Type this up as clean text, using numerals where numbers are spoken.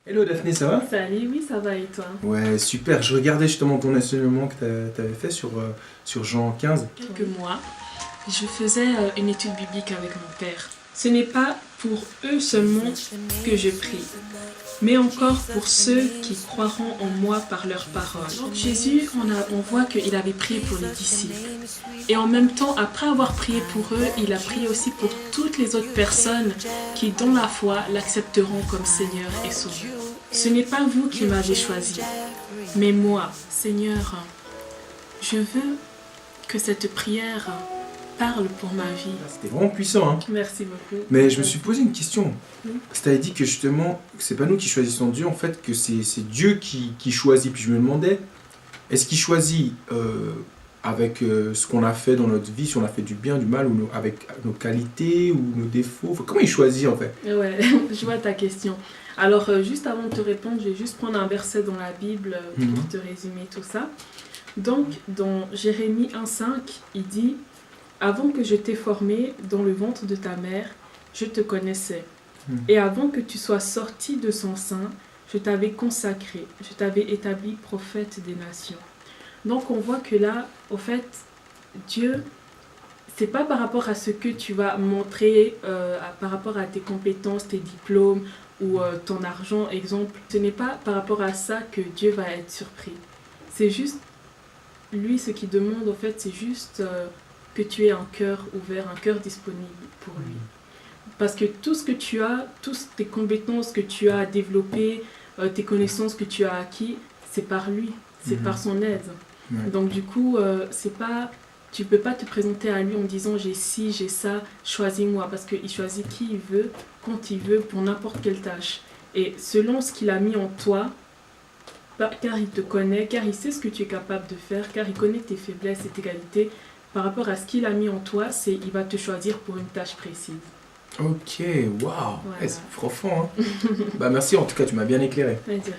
Hello Daphné, ça va? Salut, oui, ça va et toi? Ouais, super. Je regardais justement ton enseignement que tu avais fait sur Jean 15. Quelques mois, je faisais une étude biblique avec mon père. Ce n'est pas pour eux seulement que je prie, mais encore pour ceux qui croiront en moi par leurs paroles. Donc Jésus, on voit qu'il avait prié pour les disciples. Et en même temps, après avoir prié pour eux, il a prié aussi pour toutes les autres personnes qui, dans la foi, l'accepteront comme Seigneur et Sauveur. Ce n'est pas vous qui m'avez choisi, mais moi, Seigneur, je veux que cette prière parle pour ma vie. C'était vraiment puissant, hein? Merci beaucoup. Mais je me suis posé une question. Oui. Tu avais dit que justement, que c'est pas nous qui choisissons Dieu, en fait, que c'est Dieu qui choisit. Puis je me demandais, est-ce qu'il choisit avec ce qu'on a fait dans notre vie, si on a fait du bien, du mal, ou avec nos qualités ou nos défauts? Enfin, comment il choisit en fait? Ouais, je vois ta question. Alors, juste avant de te répondre, je vais juste prendre un verset dans la Bible pour te résumer tout ça. Donc, dans Jérémie 1,5, il dit « Avant que je t'ai formé dans le ventre de ta mère, je te connaissais. Et avant que tu sois sorti de son sein, je t'avais consacré, je t'avais établi prophète des nations. » Donc, on voit que là, au fait, Dieu, c'est pas par rapport à ce que tu vas montrer, par rapport à tes compétences, tes diplômes ou ton argent, exemple. Ce n'est pas par rapport à ça que Dieu va être surpris. C'est juste, lui, ce qu'il demande, en fait, c'est juste que tu aies un cœur ouvert, un cœur disponible pour lui. Parce que tout ce que tu as, toutes tes compétences que tu as développées, tes connaissances que tu as acquis, c'est par lui, c'est par son aide. Donc du coup, c'est pas, tu peux pas te présenter à lui en disant j'ai ci, j'ai ça, choisis-moi, parce qu'il choisit qui il veut, quand il veut, pour n'importe quelle tâche. Et selon ce qu'il a mis en toi, car il te connaît, car il sait ce que tu es capable de faire, car il connaît tes faiblesses et tes qualités, par rapport à ce qu'il a mis en toi, il va te choisir pour une tâche précise. Ok, waouh, Voilà. c'est profond, hein? Bah merci, en tout cas, tu m'as bien éclairé. Ouais, de rien.